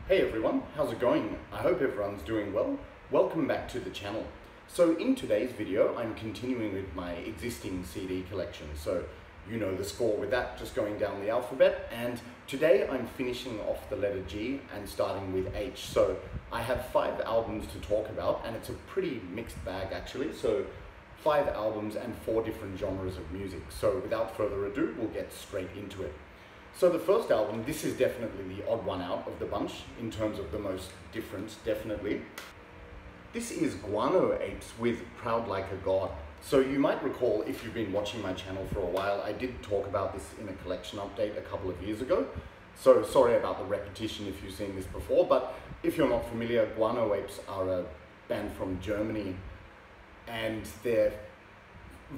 Hey everyone, how's it going? I hope everyone's doing well. Welcome back to the channel. So in today's video, I'm continuing with my existing CD collection. So you know the score with that, just going down the alphabet. And today I'm finishing off the letter G and starting with H. So I have 5 albums to talk about, and it's a pretty mixed bag actually. So 5 albums and 4 different genres of music. So without further ado, we'll get straight into it. So the first album, this is definitely the odd one out of the bunch in terms of the most different, definitely. This is Guano Apes with Proud Like a God. So you might recall, if you've been watching my channel for a while, I did talk about this in a collection update a couple of years ago. So sorry about the repetition if you've seen this before, but if you're not familiar, Guano Apes are a band from Germany, and their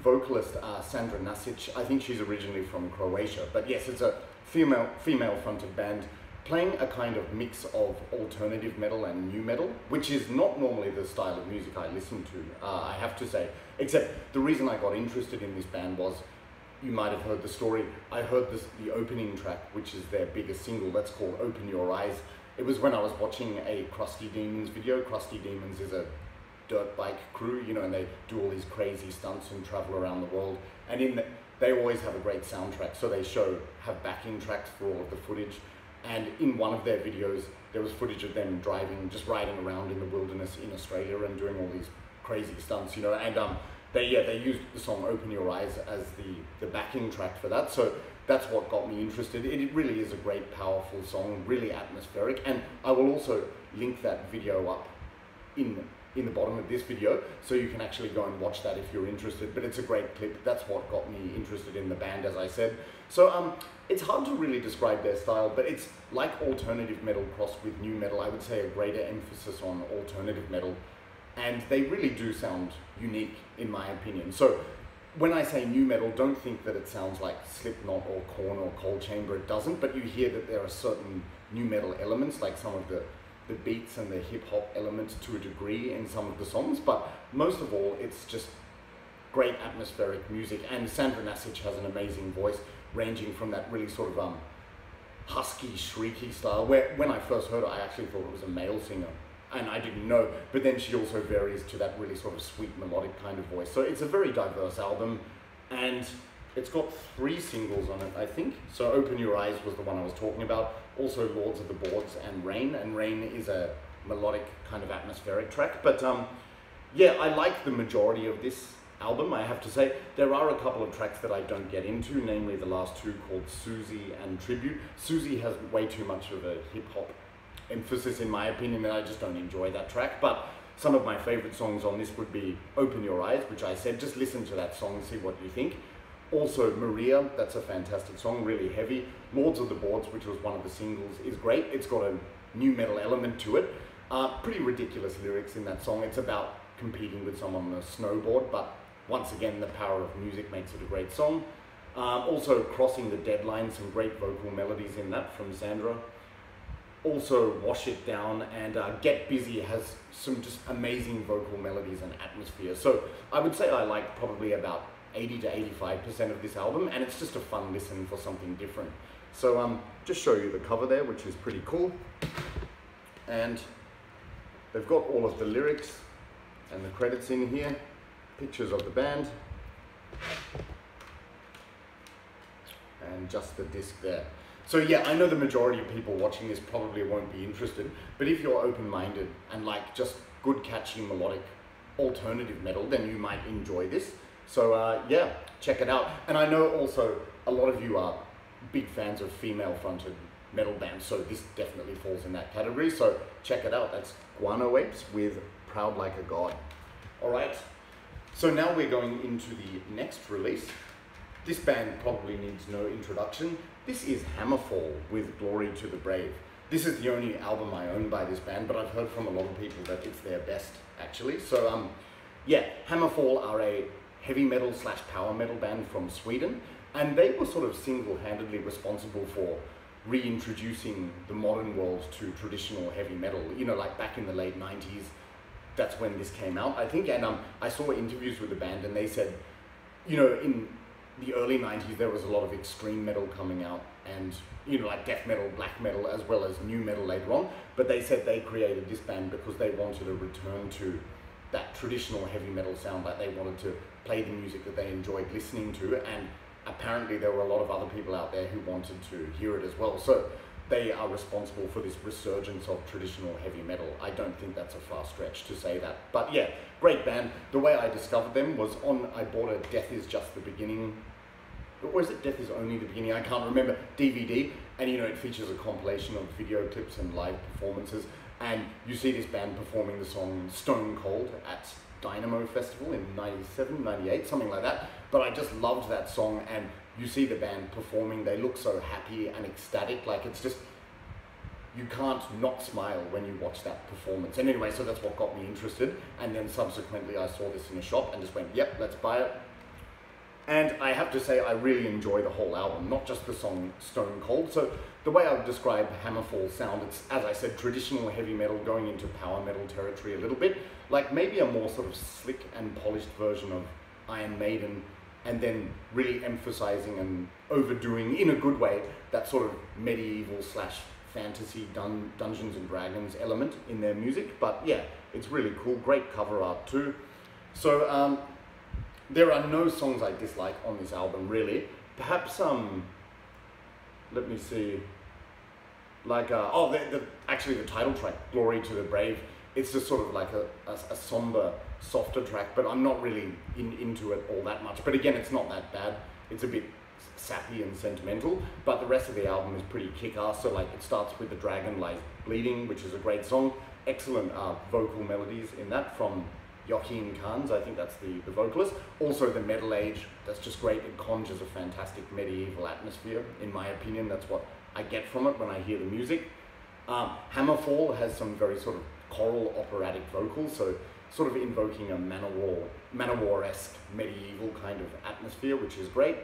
vocalist, Sandra Nasic, I think she's originally from Croatia, but yes, it's a female-fronted band playing a kind of mix of alternative metal and new metal, which is not normally the style of music I listen to, I have to say. Except the reason I got interested in this band was, you might have heard the story, I heard the opening track, which is their biggest single, that's called Open Your Eyes. It was when I was watching a Crusty Demons video. Crusty Demons is a dirt bike crew, you know, and they do all these crazy stunts and travel around the world. And they always have a great soundtrack, so they have backing tracks for all of the footage. And in one of their videos, there was footage of them just riding around in the wilderness in Australia and doing all these crazy stunts, you know. And they used the song Open Your Eyes as the backing track for that. So that's what got me interested. It really is a great, powerful song, really atmospheric. And I will also link that video up in the bottom of this video, so you can actually go and watch that if you're interested. But it's a great clip. That's what got me interested in the band, as I said. So it's hard to really describe their style, but it's like alternative metal crossed with new metal. I would say a greater emphasis on alternative metal, and they really do sound unique in my opinion. So when I say new metal, don't think that it sounds like Slipknot or Korn or Cold Chamber. It doesn't, but you hear that there are certain new metal elements, like some of the beats and the hip-hop elements to a degree in some of the songs, but most of all, it's just great atmospheric music. And Sandra Nasic has an amazing voice, ranging from that really sort of husky, shrieky style, where when I first heard her, I actually thought it was a male singer, and I didn't know, but then she also varies to that really sort of sweet, melodic kind of voice. So it's a very diverse album, and it's got 3 singles on it, I think. So Open Your Eyes was the one I was talking about. Also Lords of the Boards and Rain is a melodic kind of atmospheric track. But yeah, I like the majority of this album, I have to say. There are a couple of tracks that I don't get into, namely the last 2 called Susie and Tribute. Susie has way too much of a hip-hop emphasis in my opinion, and I just don't enjoy that track. But some of my favorite songs on this would be Open Your Eyes, which I said, just listen to that song and see what you think. Also Maria, that's a fantastic song, really heavy. Lords of the Boards, which was one of the singles, is great. It's got a new metal element to it. Pretty ridiculous lyrics in that song. It's about competing with someone on a snowboard, but once again, the power of music makes it a great song. Also Crossing the Deadline, some great vocal melodies in that from Sandra. Also Wash It Down and Get Busy has some just amazing vocal melodies and atmosphere. So I would say I like probably about 80 to 85% of this album, and it's just a fun listen for something different. So just show you the cover there, which is pretty cool. And they've got all of the lyrics and the credits in here, pictures of the band, and just the disc there. So yeah, I know the majority of people watching this probably won't be interested, but if you're open-minded and like just good, catchy, melodic, alternative metal, then you might enjoy this. So yeah, check it out. And I know also a lot of you are big fans of female-fronted metal bands, so this definitely falls in that category. So check it out. That's Guano Apes with Proud Like a God. All right, so now we're going into the next release. This band probably needs no introduction. This is Hammerfall with Glory to the Brave. This is the only album I own by this band, but I've heard from a lot of people that it's their best, actually. So yeah, Hammerfall are a heavy metal / power metal band from Sweden, and they were sort of single-handedly responsible for reintroducing the modern world to traditional heavy metal. You know, like back in the late 90s, that's when this came out, I think. And I saw interviews with the band, and they said, you know, in the early 90s there was a lot of extreme metal coming out, and, you know, like death metal, black metal, as well as new metal later on. But they said they created this band because they wanted to return to that traditional heavy metal sound, like they wanted to play the music that they enjoyed listening to, and apparently there were a lot of other people out there who wanted to hear it as well. So they are responsible for this resurgence of traditional heavy metal. I don't think that's a far stretch to say that. But yeah, great band. The way I discovered them was I bought a Death Is Just the Beginning, or is it Death Is Only the Beginning? I can't remember, DVD. And you know, it features a compilation of video clips and live performances. And you see this band performing the song Stone Cold at Dynamo Festival in 97, 98, something like that. But I just loved that song, and you see the band performing, they look so happy and ecstatic, like it's just, you can't not smile when you watch that performance. And anyway, so that's what got me interested, and then subsequently I saw this in a shop and just went, yep, let's buy it. And I have to say, I really enjoy the whole album, not just the song Stone Cold. So the way I would describe Hammerfall sound, it's, as I said, traditional heavy metal going into power metal territory a little bit, like maybe a more sort of slick and polished version of Iron Maiden, and then really emphasizing and overdoing, in a good way, that sort of medieval slash fantasy Dungeons and Dragons element in their music. But yeah, it's really cool, great cover art too. So there are no songs I dislike on this album, really. Perhaps, let me see, like, actually the title track, Glory to the Brave, it's just sort of like a somber, softer track, but I'm not really into it all that much. But again, it's not that bad. It's a bit sappy and sentimental, but the rest of the album is pretty kick-ass. So like, it starts with The Dragon Lies Bleeding, which is a great song. Excellent vocal melodies in that from Joachim Kahns, I think that's the vocalist. Also the Metal Age, that's just great. It conjures a fantastic medieval atmosphere, in my opinion. That's what I get from it when I hear the music. Hammerfall has some very sort of choral operatic vocals, so sort of invoking a Manowar-esque medieval kind of atmosphere, which is great.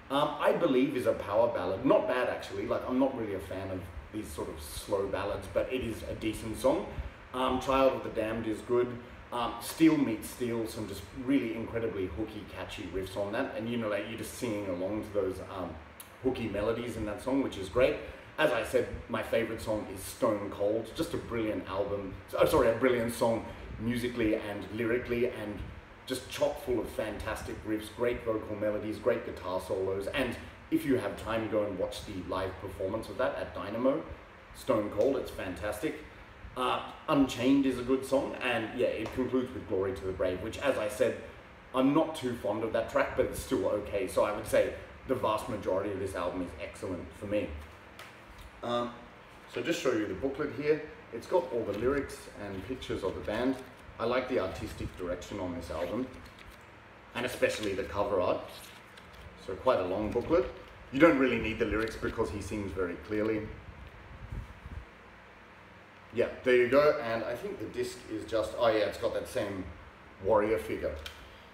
I Believe is a power ballad, not bad actually. Like, I'm not really a fan of these sort of slow ballads, but it is a decent song. Child of the Damned is good. Steel Meets Steel, some just really incredibly hooky, catchy riffs on that, and you know, like, you're just singing along to those hooky melodies in that song, which is great. As I said, my favorite song is Stone Cold, just a brilliant album, a brilliant song musically and lyrically, and just chock full of fantastic riffs, great vocal melodies, great guitar solos. And if you have time, go and watch the live performance of that at Dynamo, Stone Cold, it's fantastic. Unchained is a good song, and yeah, it concludes with Glory to the Brave, which, as I said, I'm not too fond of that track, but it's still okay. So I would say the vast majority of this album is excellent for me. So just show you the booklet here. It's got all the lyrics and pictures of the band. I like the artistic direction on this album, and especially the cover art. So quite a long booklet. You don't really need the lyrics because he sings very clearly. Yeah, there you go. And I think the disc is just, oh yeah, it's got that same warrior figure.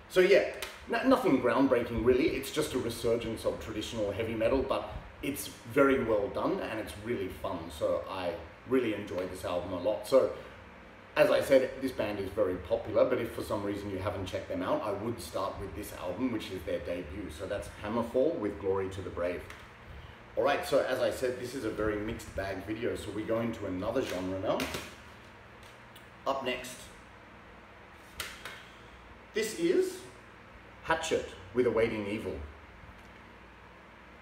So yeah, nothing groundbreaking really. It's just a resurgence of traditional heavy metal, but it's very well done and it's really fun. So I really enjoy this album a lot. So as I said, this band is very popular, but if for some reason you haven't checked them out, I would start with this album, which is their debut. So that's Hammerfall with Glory to the Brave. All right, so as I said, this is a very mixed bag video, so we go into another genre now. Up next, this is Hatchet with Awaiting Evil.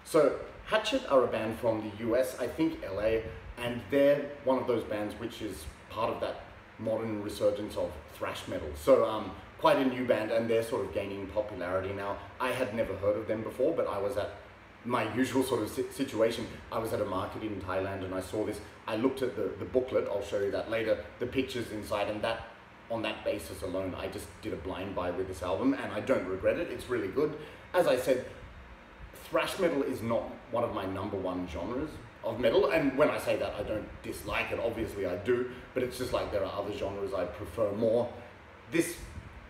So Hatchet are a band from the US, I think LA, and they're one of those bands which is part of that modern resurgence of thrash metal. So quite a new band, and they're sort of gaining popularity now. I had never heard of them before, but I was at my usual sort of situation. I was at a market in Thailand and I saw this. I looked at the booklet, I'll show you that later, the pictures inside, and that on that basis alone, I just did a blind buy with this album, and I don't regret it. It's really good. As I said, thrash metal is not one of my #1 genres of metal, and when I say that, I don't dislike it, obviously I do, but it's just like there are other genres I prefer more.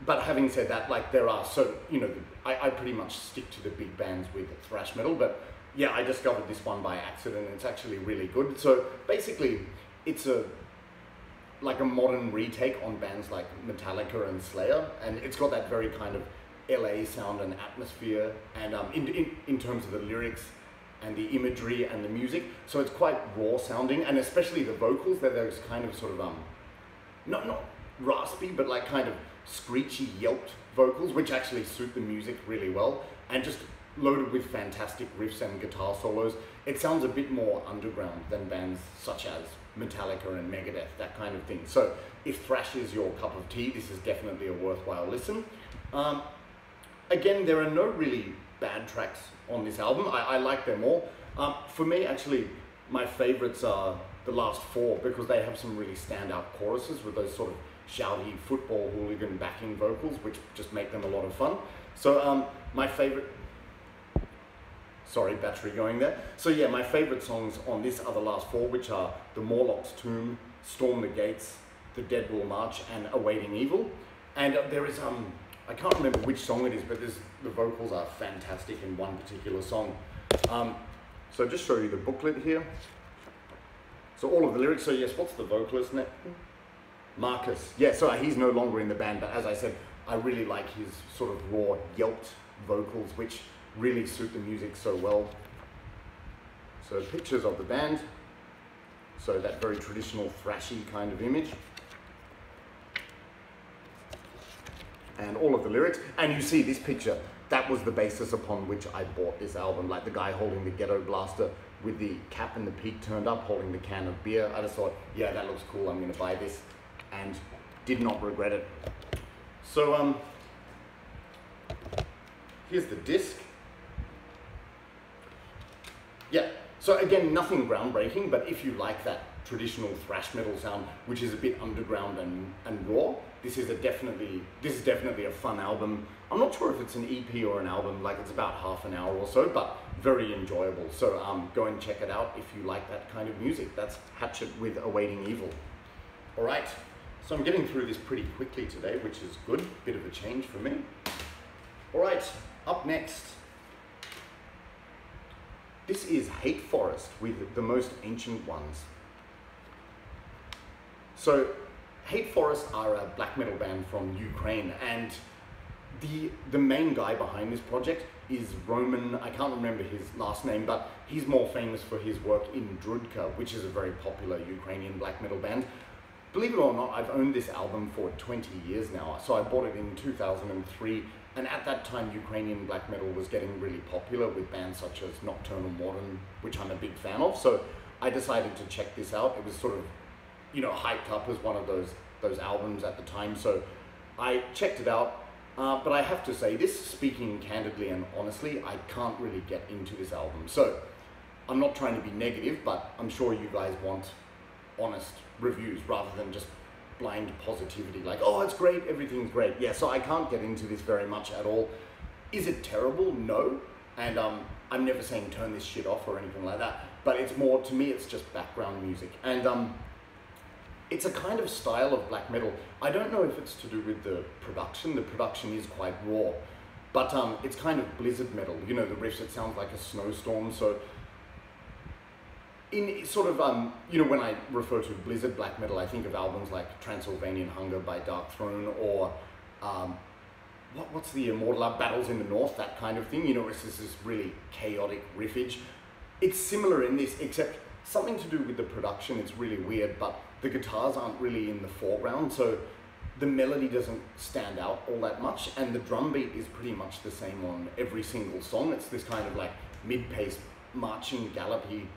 But having said that, like, there are, so, you know, I pretty much stick to the big bands with thrash metal, but yeah, I discovered this one by accident, and it's actually really good. So basically, it's like a modern retake on bands like Metallica and Slayer, and it's got that very kind of LA sound and atmosphere, and in terms of the lyrics and the imagery and the music. So it's quite raw sounding, and especially the vocals, they're those kind of sort of, not raspy, but like kind of screechy, yelped vocals, which actually suit the music really well, and just loaded with fantastic riffs and guitar solos. It sounds a bit more underground than bands such as Metallica and Megadeth, that kind of thing. So if thrash is your cup of tea, this is definitely a worthwhile listen. Again, there are no really bad tracks on this album. I like them all. For me, actually, my favorites are the last four, because they have some really standout choruses with those sort of shouty football hooligan backing vocals, which just make them a lot of fun. So my favorite, sorry, battery going there. So yeah, my favorite songs on this are the last four, which are The Morlock's Tomb, Storm the Gates, The Dead Will March, and Awaiting Evil. And there is, I can't remember which song it is, but the vocals are fantastic in one particular song. So just show you the booklet here. So all of the lyrics, so yes, what's the vocalist name? Marcus. Yeah, so he's no longer in the band, but as I said, I really like his sort of raw, yelped vocals, which really suit the music so well. So pictures of the band. So that very traditional thrashy kind of image. And all of the lyrics. And you see this picture, that was the basis upon which I bought this album, like the guy holding the ghetto blaster with the cap and the peak turned up, holding the can of beer. I just thought, yeah, that looks cool, I'm gonna buy this, and did not regret it. So here's the disc. Yeah, so again, nothing groundbreaking, but if you like that traditional thrash metal sound, which is a bit underground and raw, this is definitely a fun album. I'm not sure if it's an EP or an album, like it's about half an hour or so, but very enjoyable. So go and check it out if you like that kind of music. That's Hatchet with Awaiting Evil. All right, so I'm getting through this pretty quickly today, which is good, bit of a change for me. All right, up next, this is Hate Forest with The Most Ancient Ones. So Hate Forest are a black metal band from Ukraine, and the main guy behind this project is Roman. I can't remember his last name, but he's more famous for his work in Drudka, which is a very popular Ukrainian black metal band. Believe it or not, I've owned this album for 20 years now. So I bought it in 2003, and at that time Ukrainian black metal was getting really popular with bands such as Nocturnal Modern, which I'm a big fan of. So I decided to check this out. It was sort of, you know, hyped up as one of those albums at the time. So I checked it out. But I have to say this, speaking candidly and honestly, I can't really get into this album. So I'm not trying to be negative, but I'm sure you guys want honest reviews rather than just blind positivity, like, oh, it's great, everything's great. Yeah, so I can't get into this very much at all. Is it terrible? No. And I'm never saying turn this shit off or anything like that, but it's more, to me, it's just background music. And it's a kind of style of black metal. I don't know if it's to do with the production. The production is quite raw, but it's kind of blizzard metal. You know, the riffs, it sounds like a snowstorm. So in sort of, you know, when I refer to blizzard black metal, I think of albums like Transylvanian Hunger by Dark Throne, or what's the Immortal Battles in the North, that kind of thing. You know, it's this really chaotic riffage. It's similar in this, except something to do with the production. It's really weird, but the guitars aren't really in the foreground, so the melody doesn't stand out all that much, and the drum beat is pretty much the same on every single song. It's this kind of like mid-paced, marching, gallopy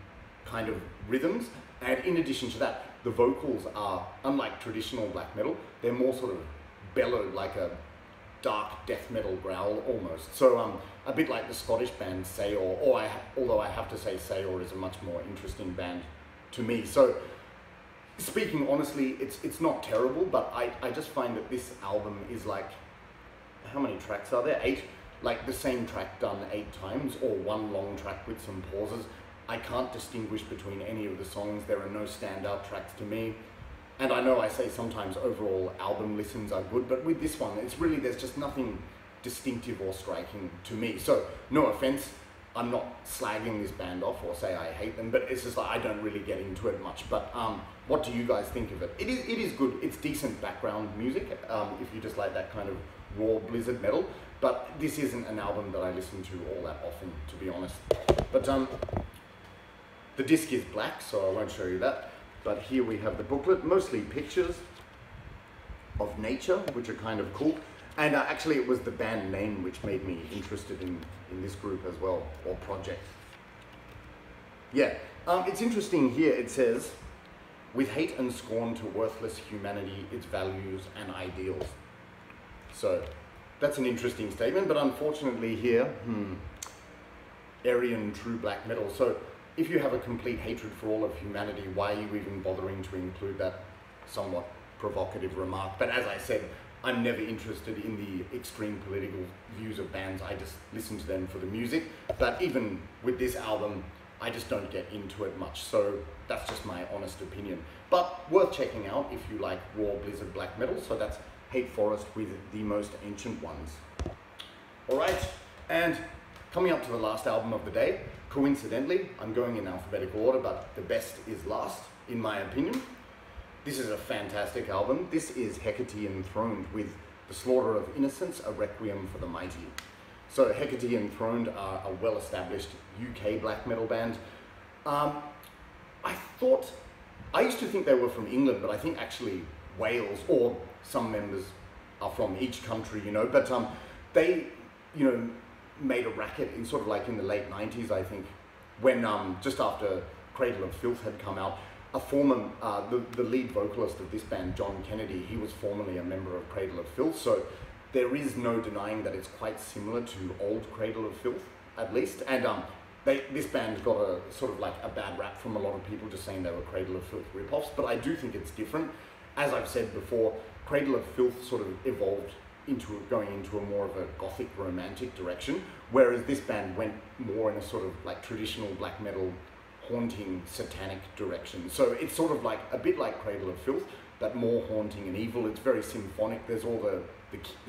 kind of rhythms, and in addition to that, the vocals are, unlike traditional black metal, they're more sort of bellowed, like a dark death metal growl almost. So a bit like the Scottish band Sayor, although I have to say Sayor is a much more interesting band to me. So speaking honestly, it's not terrible, but I just find that this album is like, how many tracks are there? 8? Like the same track done 8 times, or one long track with some pauses. I can't distinguish between any of the songs. There are no standout tracks to me. And I know I say sometimes overall album listens are good, but with this one, it's really, there's just nothing distinctive or striking to me. So no offense, I'm not slagging this band off or say I hate them, but it's just like I don't really get into it much. But what do you guys think of it? It is good. It's decent background music if you just like that kind of raw blizzard metal, but this isn't an album that I listen to all that often, to be honest. But the disc is black, so I won't show you that. But here we have the booklet, mostly pictures of nature, which are kind of cool. And actually it was the band name which made me interested in this group as well, or project. Yeah, it's interesting here, it says, with hate and scorn to worthless humanity, its values and ideals. So that's an interesting statement, but unfortunately here, Aryan true black metal. So if you have a complete hatred for all of humanity, why are you even bothering to include that somewhat provocative remark? But as I said, I'm never interested in the extreme political views of bands. I just listen to them for the music. But even with this album, I just don't get into it much. So that's just my honest opinion. But worth checking out if you like raw blizzard black metal. So that's Hate Forest with the most ancient ones. All right, and coming up to the last album of the day, coincidentally, I'm going in alphabetical order, but the best is last, in my opinion. This is a fantastic album. This is Hecate Enthroned with The Slaughter of Innocents, a Requiem for the Mighty. So Hecate Enthroned are a well-established UK black metal band. I used to think they were from England, but I think actually Wales, or some members are from each country, you know, but they, you know, made a racket in sort of like in the late 90s, I think, when just after Cradle of Filth had come out. A former, the lead vocalist of this band, John Kennedy, he was formerly a member of Cradle of Filth, so there is no denying that it's quite similar to old Cradle of Filth, at least. And this band got a sort of like a bad rap from a lot of people just saying they were Cradle of Filth ripoffs, but I do think it's different. As I've said before, Cradle of Filth sort of evolved into going into a more of a gothic romantic direction, whereas this band went more in a sort of like traditional black metal haunting satanic direction. So it's sort of like a bit like Cradle of Filth, but more haunting and evil. It's very symphonic. There's all the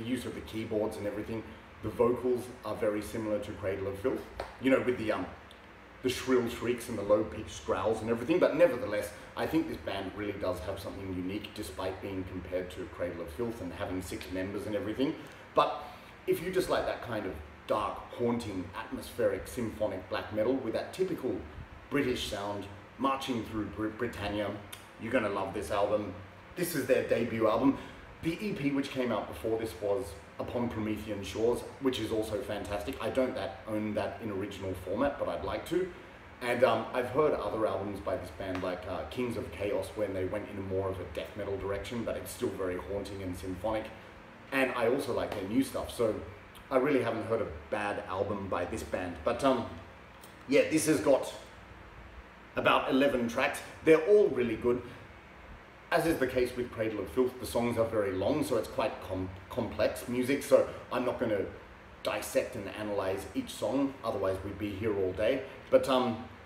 use of the keyboards and everything. The vocals are very similar to Cradle of Filth, you know, with the shrill shrieks and the low-pitched growls and everything. But nevertheless, I think this band really does have something unique, despite being compared to Cradle of Filth and having 6 members and everything. But if you just like that kind of dark, haunting, atmospheric, symphonic black metal with that typical British sound marching through Britannia, you're gonna love this album. This is their debut album. The EP which came out before this was Upon Promethean Shores, which is also fantastic. I don't own that in original format, but I'd like to. And I've heard other albums by this band, like Kings of Chaos, when they went in more of a death metal direction, but it's still very haunting and symphonic. And I also like their new stuff, so I really haven't heard a bad album by this band. But yeah, this has got about 11 tracks. They're all really good. As is the case with Cradle of Filth, the songs are very long, so it's quite complex music, so I'm not going to dissect and analyze each song, otherwise we'd be here all day. But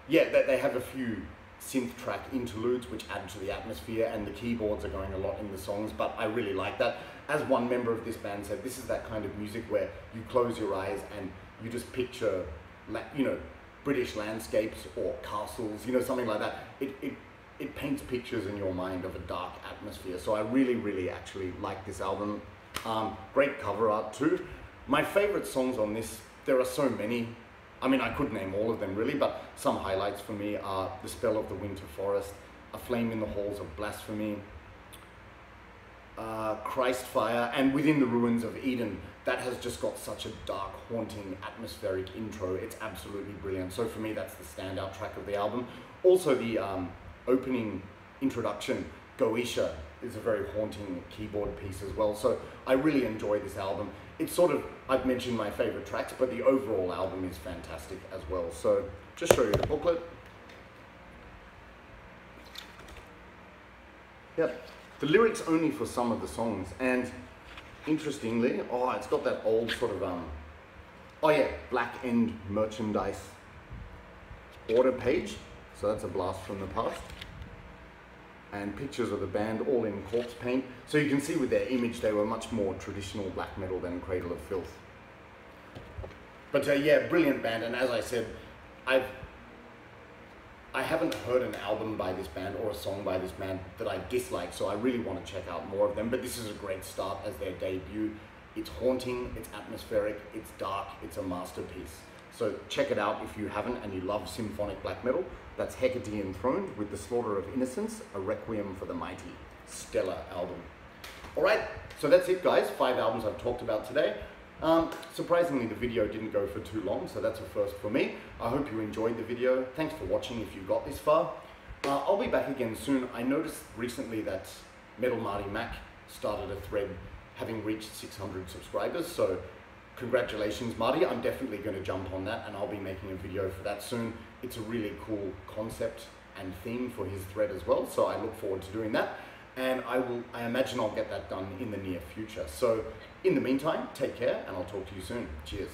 yeah, they have a few synth track interludes which add to the atmosphere, and the keyboards are going a lot in the songs, but I really like that. As one member of this band said, this is that kind of music where you close your eyes and you just picture, you know, British landscapes or castles, you know, something like that. It paints pictures in your mind of a dark atmosphere. So I really, really actually like this album. Great cover art too. My favorite songs on this, there are so many. I mean, I could name all of them really, but some highlights for me are The Spell of the Winter Forest, A Flame in the Halls of Blasphemy, Christ Fire, and Within the Ruins of Eden. That has just got such a dark, haunting, atmospheric intro. It's absolutely brilliant. So for me, that's the standout track of the album. Also the opening introduction, Goetia, is a very haunting keyboard piece as well. So I really enjoy this album. It's sort of, I've mentioned my favorite tracks, but the overall album is fantastic as well. So just show you the booklet. Yep, the lyrics only for some of the songs, and interestingly, oh, it's got that old sort of, oh yeah, black end merchandise order page. So that's a blast from the past. And pictures of the band all in corpse paint. So you can see with their image, they were much more traditional black metal than Cradle of Filth. But yeah, brilliant band. And as I said, I haven't heard an album by this band or a song by this band that I dislike. So I really want to check out more of them. But this is a great start as their debut. It's haunting, it's atmospheric, it's dark, it's a masterpiece. So check it out if you haven't and you love symphonic black metal. That's Hecate Throne with The Slaughter of Innocence, a Requiem for the Mighty. Stellar album. All right, so that's it guys, 5 albums I've talked about today. Surprisingly, the video didn't go for too long, so that's a first for me. I hope you enjoyed the video. Thanks for watching if you got this far. I'll be back again soon. I noticed recently that Metal Marty Mac started a thread having reached 600 subscribers, so congratulations Marty. I'm definitely going to jump on that and I'll be making a video for that soon. It's a really cool concept and theme for his thread as well, so I look forward to doing that. And I imagine I'll get that done in the near future. So in the meantime, take care and I'll talk to you soon. Cheers.